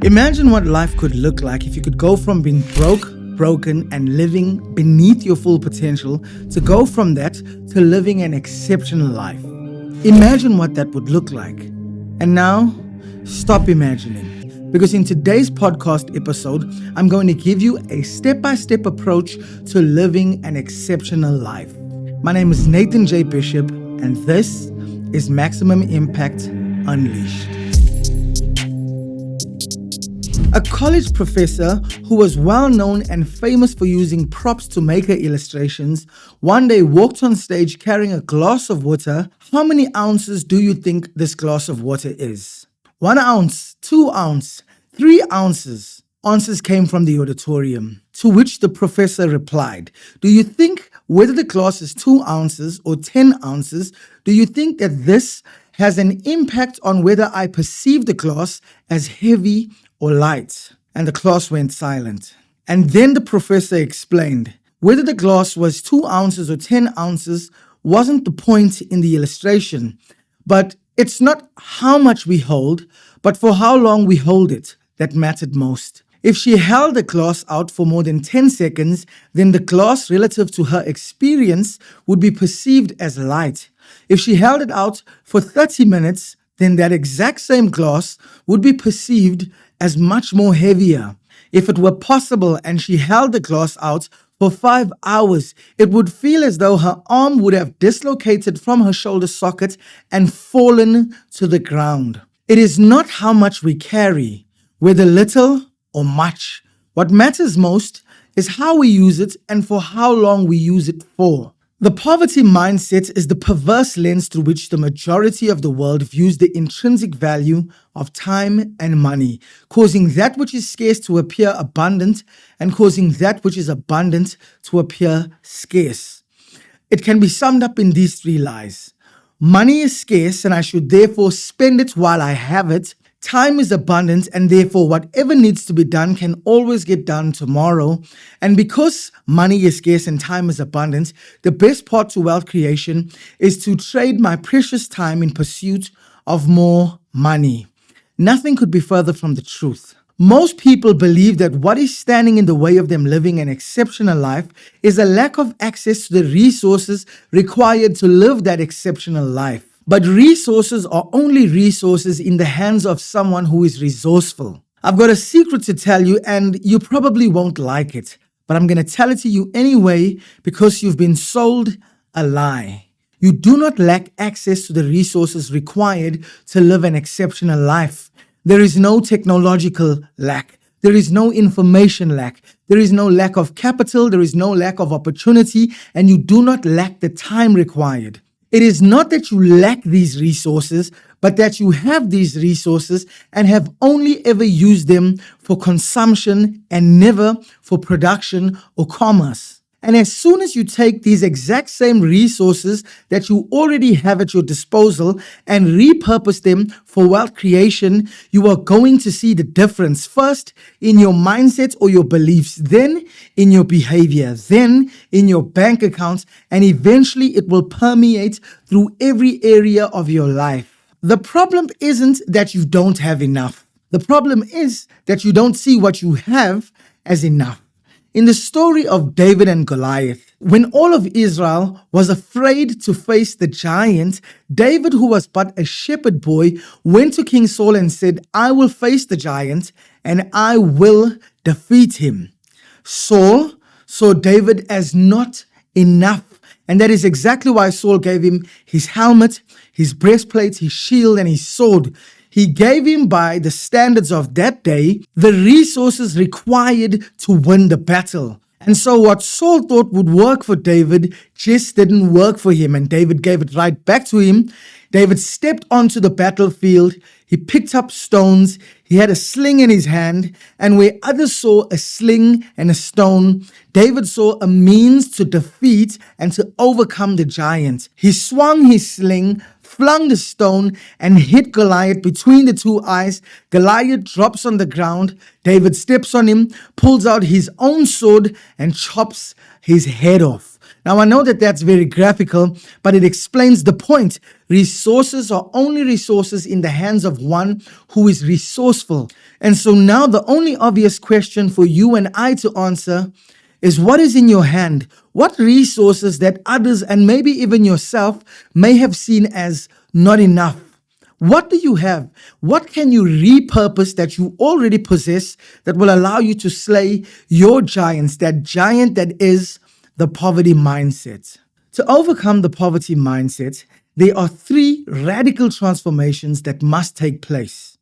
Imagine what life could look like if you could go from being broke, broken, and living beneath your full potential to go from that to living an exceptional life. Imagine what that would look like. And now, stop imagining. Because in today's podcast episode, I'm going to give you a step-by-step approach to living an exceptional life. My name is Nathan J. Bishop, and this is Maximum Impact Unleashed. A college professor who was well known and famous for using props to make her illustrations, one day walked on stage carrying a glass of water. How many ounces do you think this glass of water is? 1 ounce, 2 ounces, 3 ounces. Answers came from the auditorium, to which the professor replied, do you think whether the glass is 2 ounces or 10 ounces, do you think that this has an impact on whether I perceive the glass as heavy or light? And the class went silent. And then the professor explained, whether the glass was 2 ounces or 10 ounces wasn't the point in the illustration, but it's not how much we hold, but for how long we hold it that mattered most. If she held the glass out for more than 10 seconds, then the glass relative to her experience would be perceived as light. If she held it out for 30 minutes, then that exact same glass would be perceived as much more heavier. If it were possible and she held the glass out for 5 hours, it would feel as though her arm would have dislocated from her shoulder socket and fallen to the ground. It is not how much we carry, whether little or much. What matters most is how we use it and for how long we use it for. The poverty mindset is the perverse lens through which the majority of the world views the intrinsic value of time and money, causing that which is scarce to appear abundant and causing that which is abundant to appear scarce. It can be summed up in these 3 lies. Money is scarce and I should therefore spend it while I have it. Time is abundant and therefore whatever needs to be done can always get done tomorrow. And because money is scarce and time is abundant, the best part to wealth creation is to trade my precious time in pursuit of more money. Nothing could be further from the truth. Most people believe that what is standing in the way of them living an exceptional life is a lack of access to the resources required to live that exceptional life. But resources are only resources in the hands of someone who is resourceful. I've got a secret to tell you and you probably won't like it, but I'm going to tell it to you anyway because you've been sold a lie. You do not lack access to the resources required to live an exceptional life. There is no technological lack. There is no information lack. There is no lack of capital. There is no lack of opportunity, and you do not lack the time required. It is not that you lack these resources, but that you have these resources and have only ever used them for consumption and never for production or commerce. And as soon as you take these exact same resources that you already have at your disposal and repurpose them for wealth creation, you are going to see the difference first in your mindset or your beliefs, then in your behavior, then in your bank accounts, and eventually it will permeate through every area of your life. The problem isn't that you don't have enough. The problem is that you don't see what you have as enough. In the story of David and Goliath, when all of Israel was afraid to face the giant, David, who was but a shepherd boy, went to King Saul and said, I will face the giant and I will defeat him. Saul saw David as not enough. And that is exactly why Saul gave him his helmet, his breastplate, his shield, and his sword. He gave him, by the standards of that day, the resources required to win the battle. And so what Saul thought would work for David just didn't work for him. And David gave it right back to him. David stepped onto the battlefield. He picked up stones. He had a sling in his hand. And where others saw a sling and a stone, David saw a means to defeat and to overcome the giant. He swung his sling, flung the stone, and hit Goliath between the 2 eyes. Goliath drops on the ground. David steps on him, pulls out his own sword, and chops his head off. Now, I know that that's very graphical, but it explains the point. Resources are only resources in the hands of one who is resourceful. And so now the only obvious question for you and I to answer is, what is in your hand? What resources that others and maybe even yourself may have seen as not enough? What do you have? What can you repurpose that you already possess that will allow you to slay your giants, that giant that is the poverty mindset? To overcome the poverty mindset, there are three radical transformations that must take place: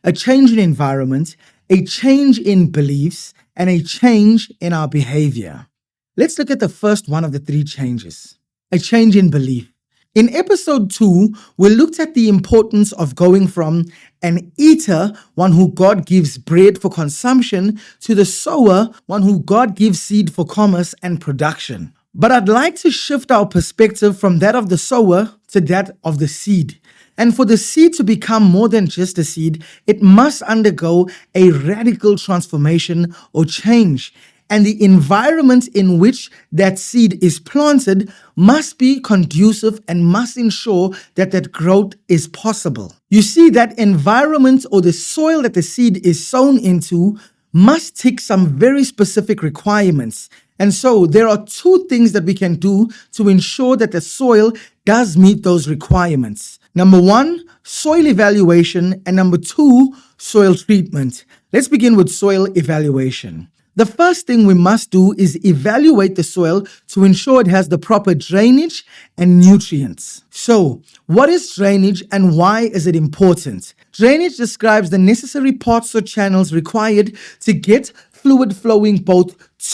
a change in environment, a change in beliefs, and a change in our behavior. Let's look at the first one of the three changes: a change in belief. In episode 2, we looked at the importance of going from an eater, one who God gives bread for consumption, to the sower, one who God gives seed for commerce and production. But I'd like to shift our perspective from that of the sower to that of the seed. And for the seed to become more than just a seed, it must undergo a radical transformation or change. And the environment in which that seed is planted must be conducive and must ensure that that growth is possible. You see, that environment or the soil that the seed is sown into must tick some very specific requirements. And so there are two things that we can do to ensure that the soil does meet those requirements. Number one, soil evaluation, and number two, soil treatment. Let's begin with soil evaluation. The first thing we must do is evaluate the soil to ensure it has the proper drainage and nutrients. So, what is drainage and why is it important? Drainage describes the necessary parts or channels required to get fluid flowing both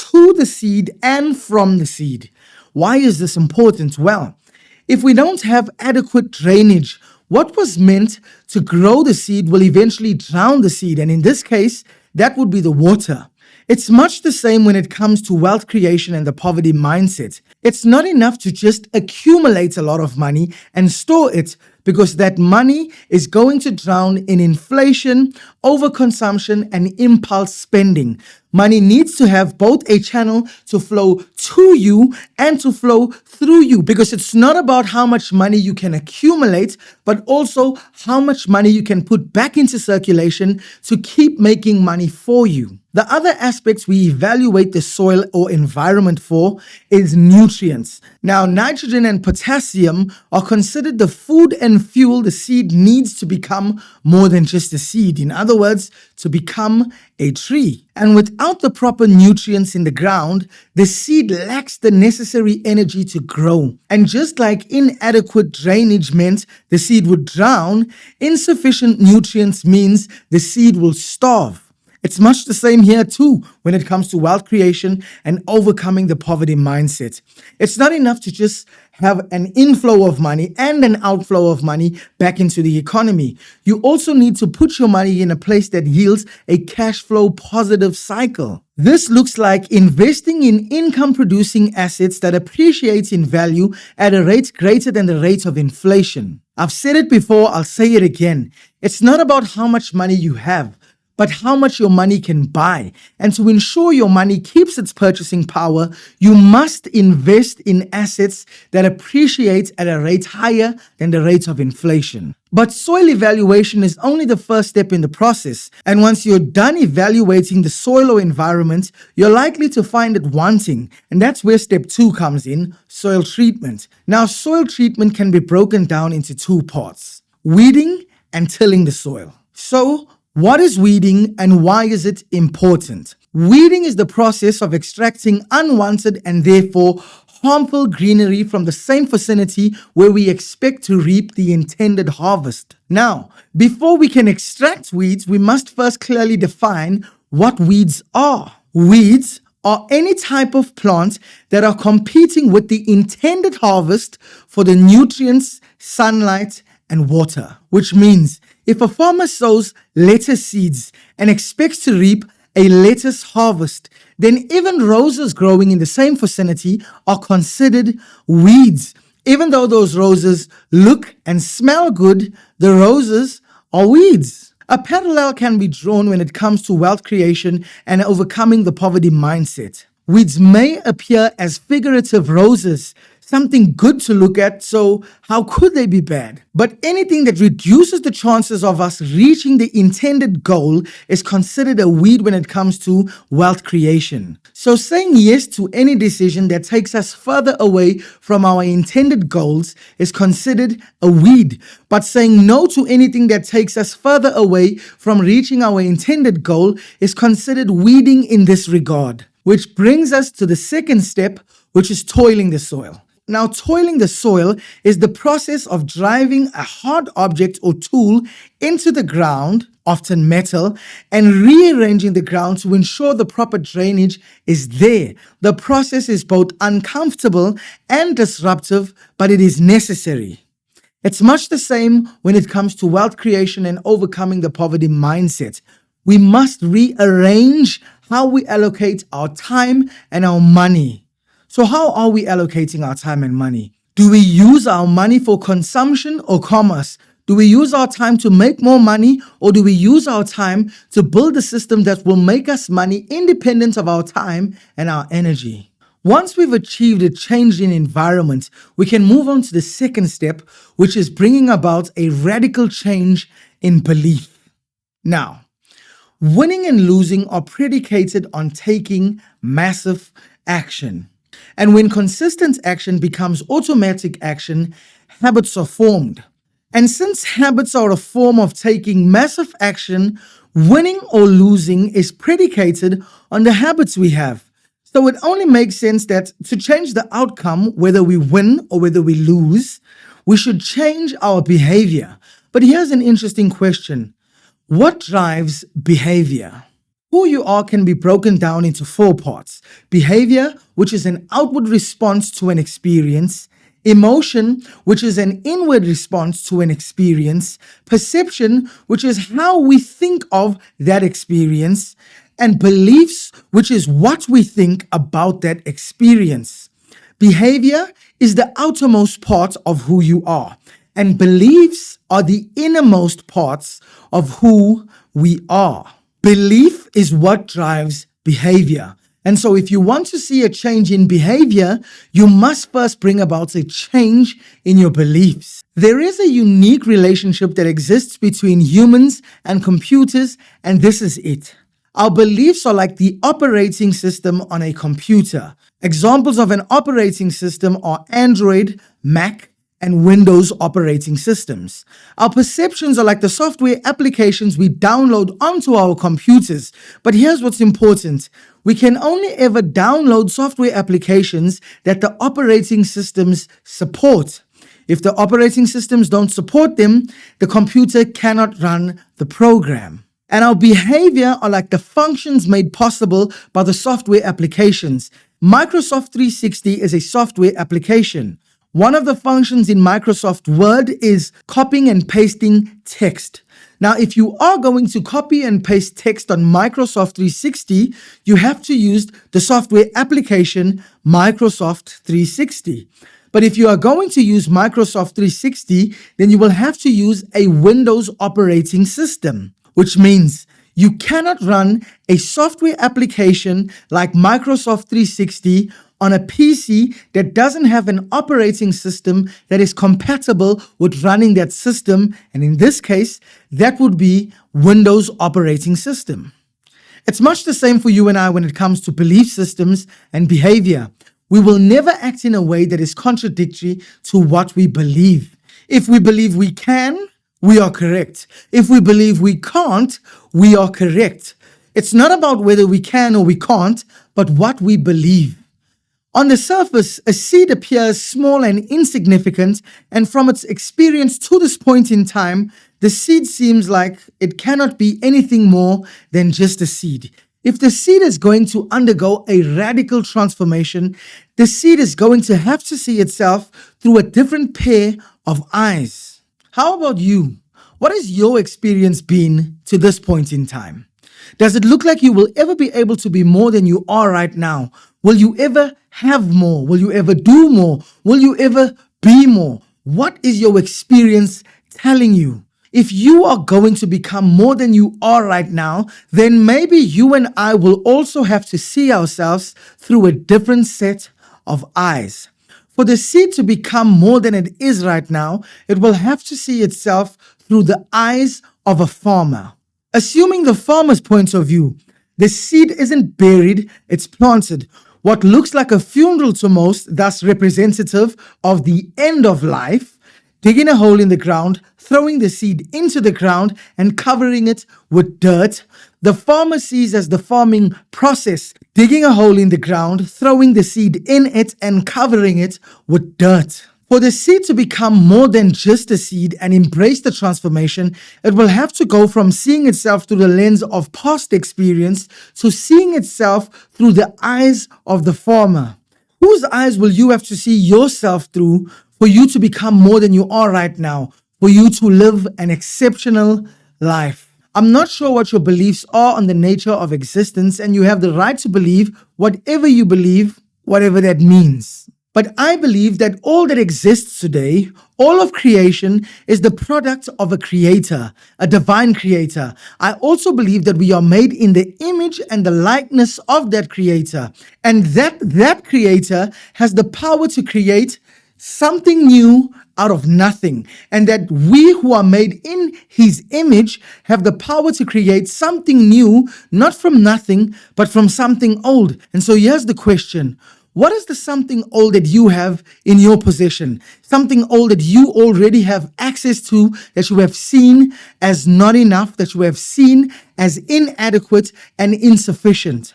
to the seed and from the seed. Why is this important? Well, if we don't have adequate drainage, what was meant to grow the seed will eventually drown the seed, and in this case, that would be the water. It's much the same when it comes to wealth creation and the poverty mindset. It's not enough to just accumulate a lot of money and store it, because that money is going to drown in inflation, overconsumption, and impulse spending. Money needs to have both a channel to flow to you and to flow through you, because it's not about how much money you can accumulate, but also how much money you can put back into circulation to keep making money for you. The other aspects we evaluate the soil or environment for is nutrients. Now, nitrogen and potassium are considered the food and fuel the seed needs to become more than just a seed. In other words, to become a tree. And without the proper nutrients in the ground, the seed lacks the necessary energy to grow. And just like inadequate drainage meant the seed would drown, insufficient nutrients means the seed will starve. It's much the same here too when it comes to wealth creation and overcoming the poverty mindset. It's not enough to just have an inflow of money and an outflow of money back into the economy. You also need to put your money in a place that yields a cash flow positive cycle. This looks like investing in income producing assets that appreciate in value at a rate greater than the rate of inflation. I've said it before, I'll say it again. It's not about how much money you have, but how much your money can buy. And to ensure your money keeps its purchasing power, you must invest in assets that appreciate at a rate higher than the rate of inflation. But soil evaluation is only the first step in the process. And once you're done evaluating the soil or environment, you're likely to find it wanting. And that's where step 2 comes in, soil treatment. Now, soil treatment can be broken down into two parts: weeding and tilling the soil. So, what is weeding and why is it important? Weeding is the process of extracting unwanted and therefore harmful greenery from the same vicinity where we expect to reap the intended harvest. Now, before we can extract weeds, we must first clearly define what weeds are. Weeds are any type of plant that are competing with the intended harvest for the nutrients, sunlight, and water, which means if a farmer sows lettuce seeds and expects to reap a lettuce harvest, then even roses growing in the same vicinity are considered weeds. Even though those roses look and smell good, the roses are weeds. A parallel can be drawn when it comes to wealth creation and overcoming the poverty mindset. Weeds may appear as figurative roses, something good to look at, so how could they be bad? But anything that reduces the chances of us reaching the intended goal is considered a weed when it comes to wealth creation. So saying yes to any decision that takes us further away from our intended goals is considered a weed. But saying no to anything that takes us further away from reaching our intended goal is considered weeding in this regard. Which brings us to the second step, which is toiling the soil. Now, toiling the soil is the process of driving a hard object or tool into the ground, often metal, and rearranging the ground to ensure the proper drainage is there. The process is both uncomfortable and disruptive, but it is necessary. It's much the same when it comes to wealth creation and overcoming the poverty mindset. We must rearrange how we allocate our time and our money. So how are we allocating our time and money? Do we use our money for consumption or commerce? Do we use our time to make more money, or do we use our time to build a system that will make us money independent of our time and our energy? Once we've achieved a change in environment, we can move on to the second step, which is bringing about a radical change in belief. Now, winning and losing are predicated on taking massive action. And when consistent action becomes automatic action, habits are formed. And since habits are a form of taking massive action, winning or losing is predicated on the habits we have. So it only makes sense that to change the outcome, whether we win or whether we lose, we should change our behavior. But here's an interesting question. What drives behavior? Who you are can be broken down into 4 parts. Behavior, which is an outward response to an experience. Emotion, which is an inward response to an experience. Perception, which is how we think of that experience. And beliefs, which is what we think about that experience. Behavior is the outermost part of who you are. And beliefs are the innermost parts of who we are. Belief is what drives behavior. And so if you want to see a change in behavior, you must first bring about a change in your beliefs. There is a unique relationship that exists between humans and computers, and this is it. Our beliefs are like the operating system on a computer. Examples of an operating system are Android, Mac, and Windows operating systems. Our perceptions are like the software applications we download onto our computers. But here's what's important. We can only ever download software applications that the operating systems support. If the operating systems don't support them, the computer cannot run the program. And our behavior are like the functions made possible by the software applications. Microsoft 360 is a software application. One of the functions in Microsoft Word is copying and pasting text. Now, if you are going to copy and paste text on Microsoft 360, you have to use the software application Microsoft 360. But if you are going to use Microsoft 360, then you will have to use a Windows operating system, which means you cannot run a software application like Microsoft 360 on a PC that doesn't have an operating system that is compatible with running that system. And in this case, that would be Windows operating system. It's much the same for you and I when it comes to belief systems and behavior. We will never act in a way that is contradictory to what we believe. If we believe we can, we are correct. If we believe we can't, we are correct. It's not about whether we can or we can't, but what we believe. On the surface, a seed appears small and insignificant, and from its experience to this point in time, the seed seems like it cannot be anything more than just a seed. If the seed is going to undergo a radical transformation, the seed is going to have to see itself through a different pair of eyes. How about you? What has your experience been to this point in time? Does it look like you will ever be able to be more than you are right now? Will you ever have more? Will you ever do more? Will you ever be more? What is your experience telling you? If you are going to become more than you are right now, then maybe you and I will also have to see ourselves through a different set of eyes. For the seed to become more than it is right now, it will have to see itself through the eyes of a farmer. Assuming the farmer's point of view, the seed isn't buried, it's planted. What looks like a funeral to most, thus representative of the end of life, digging a hole in the ground, throwing the seed into the ground, and covering it with dirt. The farmer sees as the farming process, digging a hole in the ground, throwing the seed in it, and covering it with dirt. For the seed to become more than just a seed and embrace the transformation, it will have to go from seeing itself through the lens of past experience to seeing itself through the eyes of the farmer. Whose eyes will you have to see yourself through for you to become more than you are right now, for you to live an exceptional life? I'm not sure what your beliefs are on the nature of existence, and you have the right to believe whatever you believe, whatever that means. But I believe that all that exists today, all of creation, is the product of a creator, a divine creator. I also believe that we are made in the image and the likeness of that creator, and that creator has the power to create something new out of nothing, and that we who are made in his image have the power to create something new, not from nothing, but from something old. And so here's the question. What is the something old that you have in your possession? Something old that you already have access to, that you have seen as not enough, that you have seen as inadequate and insufficient?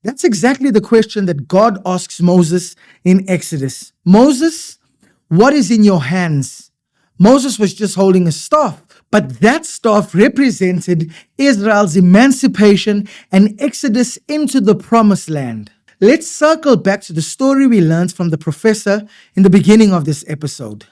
That's exactly the question that God asks Moses in Exodus. Moses, what is in your hands? Moses was just holding a staff, but that staff represented Israel's emancipation and exodus into the promised land. Let's circle back to the story we learned from the professor in the beginning of this episode.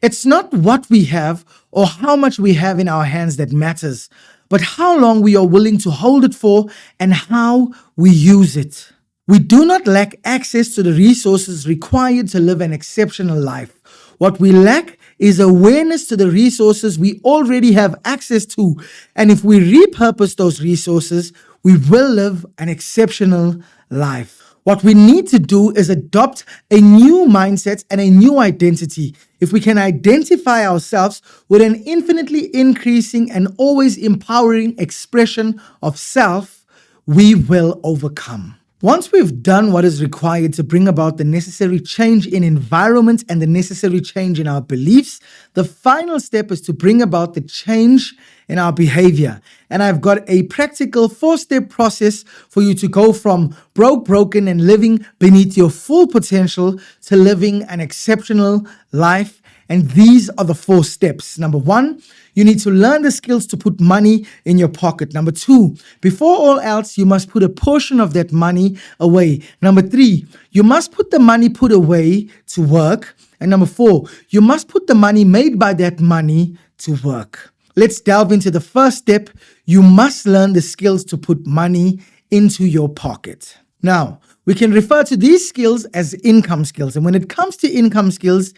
It's not what we have or how much we have in our hands that matters, but how long we are willing to hold it for and how we use it. We do not lack access to the resources required to live an exceptional life. What we lack is awareness to the resources we already have access to. And if we repurpose those resources, we will live an exceptional life. What we need to do is adopt a new mindset and a new identity. If we can identify ourselves with an infinitely increasing and always empowering expression of self, we will overcome. Once we've done what is required to bring about the necessary change in environment and the necessary change in our beliefs, the final step is to bring about the change in our behavior. And I've got a practical 4-step process for you to go from broken, and living beneath your full potential to living an exceptional life. And these are the 4 steps. Number 1, you need to learn the skills to put money in your pocket. Number 2, before all else, you must put a portion of that money away. Number 3, you must put the money put away to work. And number 4, you must put the money made by that money to work. Let's delve into the first step. You must learn the skills to put money into your pocket. Now, we can refer to these skills as income skills. And when it comes to income skills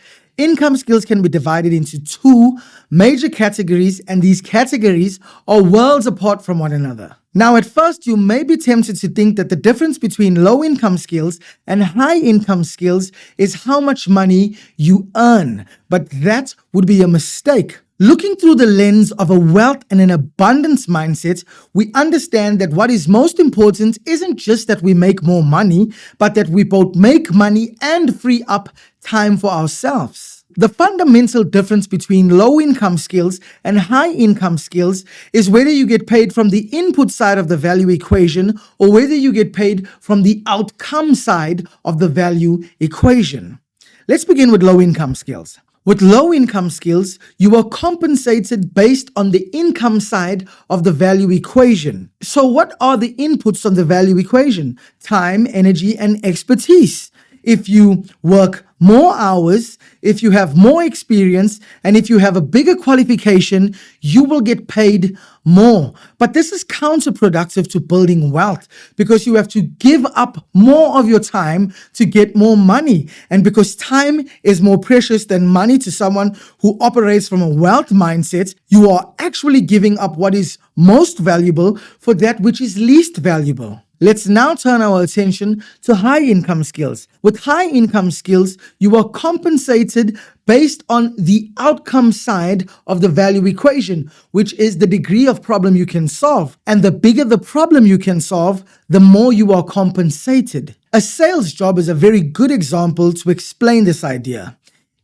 can be divided into 2 major categories, and these categories are worlds apart from one another. Now, at first, you may be tempted to think that the difference between low income skills and high income skills is how much money you earn, but that would be a mistake. Looking through the lens of a wealth and an abundance mindset, we understand that what is most important isn't just that we make more money, but that we both make money and free up time for ourselves. The fundamental difference between low income skills and high income skills is whether you get paid from the input side of the value equation or whether you get paid from the outcome side of the value equation. Let's begin with low income skills. With low income skills, you are compensated based on the income side of the value equation. So what are the inputs on the value equation? Time, energy, and expertise. If you work more hours, if you have more experience, and if you have a bigger qualification, you will get paid more. But this is counterproductive to building wealth because you have to give up more of your time to get more money. And because time is more precious than money to someone who operates from a wealth mindset, you are actually giving up what is most valuable for that which is least valuable. Let's now turn our attention to high income skills. With high income skills, you are compensated based on the outcome side of the value equation, which is the degree of problem you can solve. And the bigger the problem you can solve, the more you are compensated. A sales job is a very good example to explain this idea.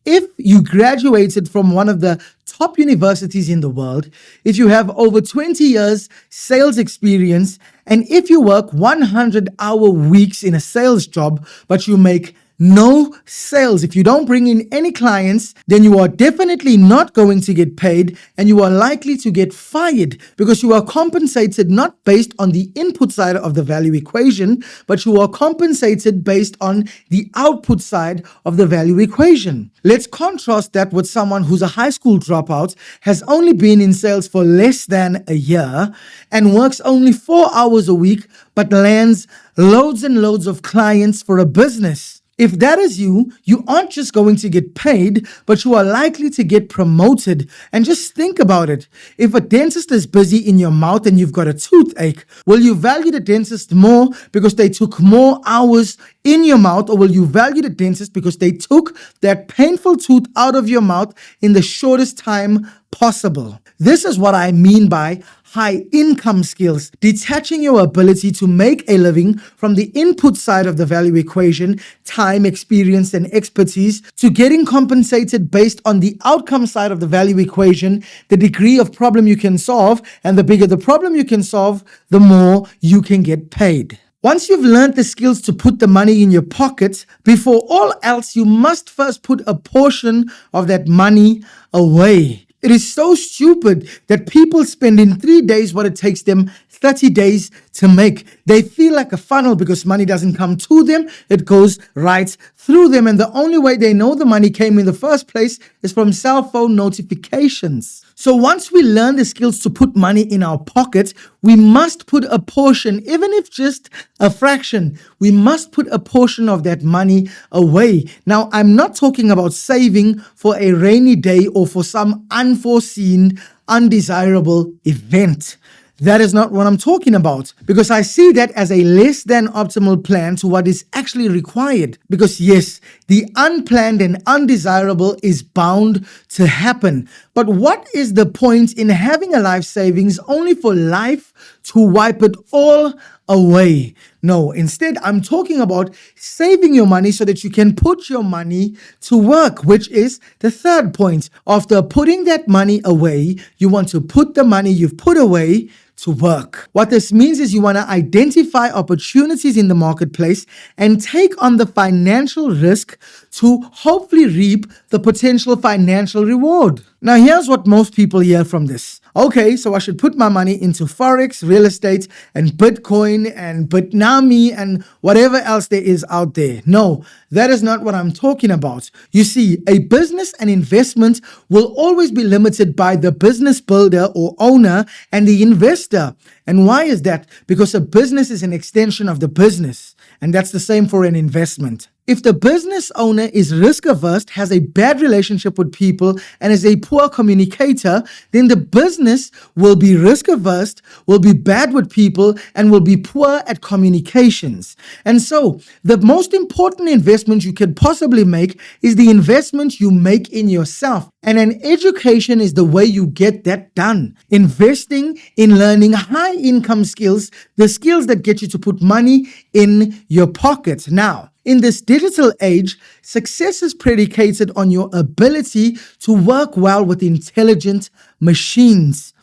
If you graduated from one of the top universities in the world, if you have over 20 years sales experience, and if you work 100-hour weeks in a sales job, but you make no sales, if you don't bring in any clients, then you are definitely not going to get paid and you are likely to get fired because you are compensated not based on the input side of the value equation, but you are compensated based on the output side of the value equation. Let's contrast that with someone who's a high school dropout, has only been in sales for less than a year and works only 4 hours a week, but lands loads and loads of clients for a business. If that is you, you aren't just going to get paid, but you are likely to get promoted. And just think about it. If a dentist is busy in your mouth and you've got a toothache, will you value the dentist more because they took more hours in your mouth, or will you value the dentist because they took that painful tooth out of your mouth in the shortest time possible? This is what I mean by high income skills, detaching your ability to make a living from the input side of the value equation, time, experience, and expertise, to getting compensated based on the outcome side of the value equation, the degree of problem you can solve, and the bigger the problem you can solve, the more you can get paid. Once you've learned the skills to put the money in your pocket, before all else, you must first put a portion of that money away. It is so stupid that people spend in 3 days what it takes them 30 days to make. They feel like a funnel because money doesn't come to them, it goes right through them. And the only way they know the money came in the first place is from cell phone notifications. So once we learn the skills to put money in our pocket, we must put a portion, even if just a fraction, we must put a portion of that money away. Now, I'm not talking about saving for a rainy day or for some unforeseen, undesirable event. That is not what I'm talking about, because I see that as a less than optimal plan to what is actually required. Because yes, the unplanned and undesirable is bound to happen. But what is the point in having a life savings only for life to wipe it all away? No, instead, I'm talking about saving your money so that you can put your money to work, which is the third point. After putting that money away, you want to put the money you've put away to work. What this means is you want to identify opportunities in the marketplace and take on the financial risk to hopefully reap the potential financial reward. Now, here's what most people hear from this. Okay, so I should put my money into Forex, real estate, and Bitcoin, and Bitnami, and whatever else there is out there. No, that is not what I'm talking about. You see, a business and investment will always be limited by the business builder or owner and the investor. And why is that? Because a business is an extension of the business. And that's the same for an investment. If the business owner is risk averse, has a bad relationship with people, and is a poor communicator, then the business will be risk averse, will be bad with people, and will be poor at communications. And so, the most important investment you could possibly make is the investment you make in yourself. And an education is the way you get that done. Investing in learning high income skills, the skills that get you to put money in your pocket. Now, in this digital age, success is predicated on your ability to work well with intelligent machines.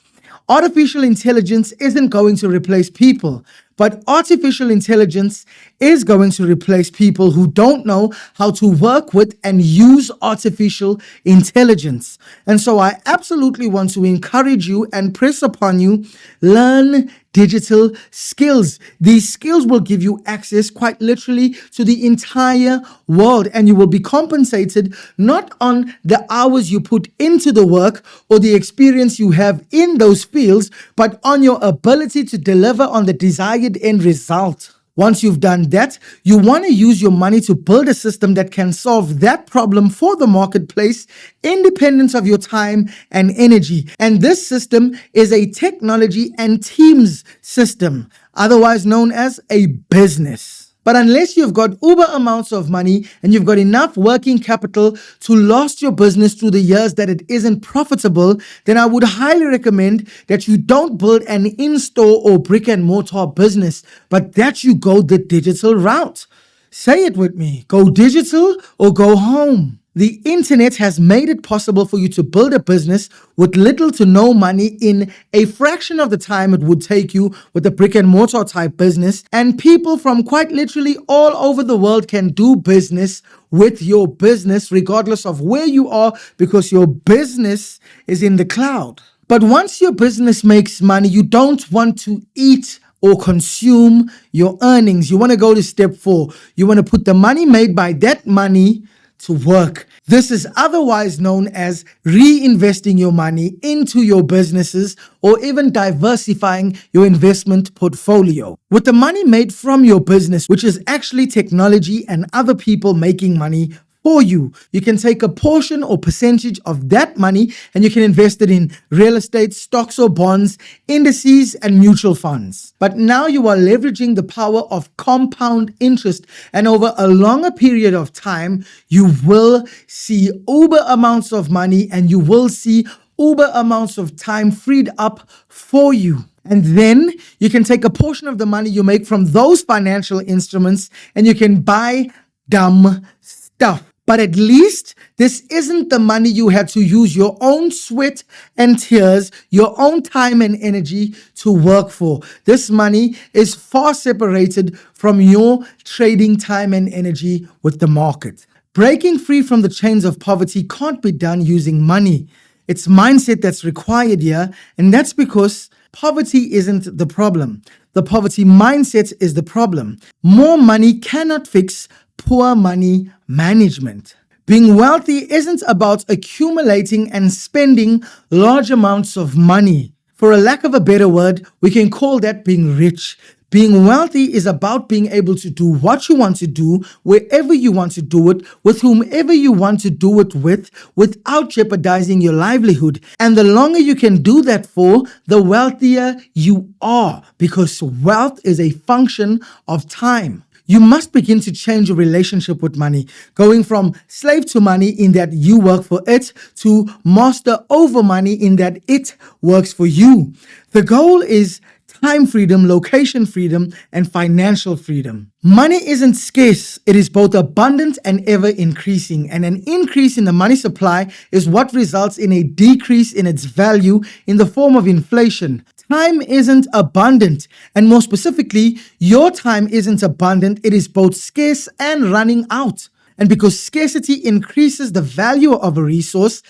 Artificial intelligence isn't going to replace people, but artificial intelligence is going to replace people who don't know how to work with and use artificial intelligence. And so I absolutely want to encourage you and press upon you, learn digital skills. These skills will give you access quite literally to the entire world, and you will be compensated not on the hours you put into the work or the experience you have in those fields, but on your ability to deliver on the desired end result. Once you've done that, you want to use your money to build a system that can solve that problem for the marketplace, independent of your time and energy. And this system is a technology and teams system, otherwise known as a business. But unless you've got uber amounts of money and you've got enough working capital to last your business through the years that it isn't profitable, then I would highly recommend that you don't build an in-store or brick and mortar business, but that you go the digital route. Say it with me: go digital or go home. The internet has made it possible for you to build a business with little to no money in a fraction of the time it would take you with a brick and mortar type business. And people from quite literally all over the world can do business with your business regardless of where you are, because your business is in the cloud. But once your business makes money, you don't want to eat or consume your earnings. You want to go to step 4. You want to put the money made by that money to work. This is otherwise known as reinvesting your money into your businesses or even diversifying your investment portfolio. With the money made from your business, which is actually technology and other people making money for you, you can take a portion or percentage of that money and you can invest it in real estate, stocks or bonds, indices, and mutual funds. But now you are leveraging the power of compound interest, and over a longer period of time, you will see uber amounts of money and you will see uber amounts of time freed up for you. And then you can take a portion of the money you make from those financial instruments and you can buy dumb stuff. But at least this isn't the money you had to use your own sweat and tears, your own time and energy to work for. This money is far separated from your trading time and energy with the market. Breaking free from the chains of poverty can't be done using money. It's mindset that's required here, and that's because poverty isn't the problem. The poverty mindset is the problem. More money cannot fix poor money management. Being wealthy isn't about accumulating and spending large amounts of money. For a lack of a better word, we can call that being rich. Being wealthy is about being able to do what you want to do, wherever you want to do it, with whomever you want to do it with, without jeopardizing your livelihood. And the longer you can do that for, the wealthier you are, because wealth is a function of time. You must begin to change your relationship with money, going from slave to money in that you work for it to master over money in that it works for you. The goal is time freedom, location freedom, and financial freedom. Money isn't scarce. It is both abundant and ever increasing. And an increase in the money supply is what results in a decrease in its value in the form of inflation. Time isn't abundant, and more specifically, your time isn't abundant. It is both scarce and running out. And because scarcity increases the value of a resource,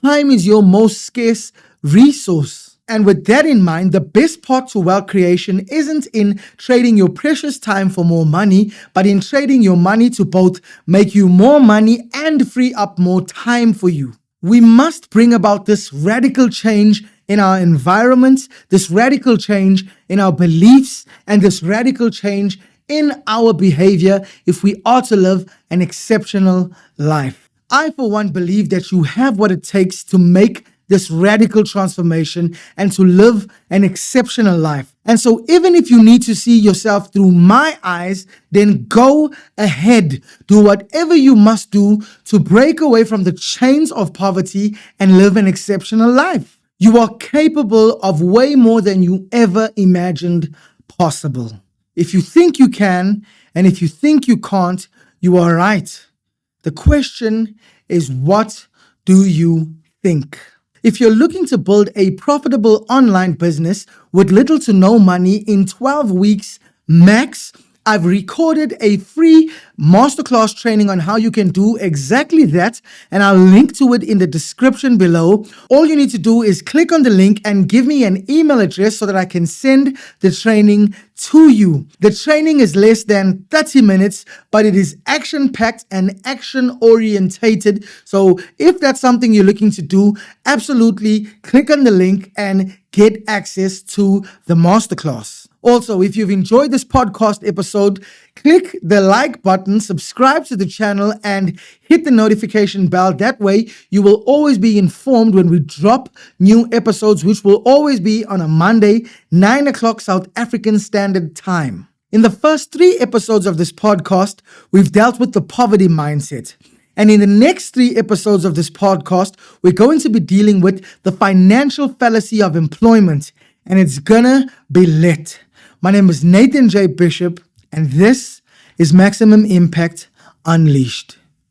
time is your most scarce resource. And with that in mind, the best part to wealth creation isn't in trading your precious time for more money, but in trading your money to both make you more money and free up more time for you. We must bring about this radical change in our environments, this radical change in our beliefs, and this radical change in our behavior if we are to live an exceptional life. I, for one, believe that you have what it takes to make this radical transformation and to live an exceptional life. And so even if you need to see yourself through my eyes, then go ahead. Do whatever you must do to break away from the chains of poverty and live an exceptional life. You are capable of way more than you ever imagined possible. If you think you can, and if you think you can't, you are right. The question is, what do you think? If you're looking to build a profitable online business with little to no money in 12 weeks max, I've recorded a free masterclass training on how you can do exactly that, and I'll link to it in the description below. All you need to do is click on the link and give me an email address so that I can send the training to you. The training is less than 30 minutes, but it is action-packed and action-orientated. So if that's something you're looking to do, absolutely click on the link and get access to the masterclass. Also, if you've enjoyed this podcast episode, click the like button, subscribe to the channel, and hit the notification bell. That way, you will always be informed when we drop new episodes, which will always be on a Monday, 9 o'clock South African Standard Time. In the first 3 episodes of this podcast, we've dealt with the poverty mindset. And in the next 3 episodes of this podcast, we're going to be dealing with the financial fallacy of employment. And it's gonna be lit. My name is Nathan J. Bishop, and this is Maximum Impact Unleashed.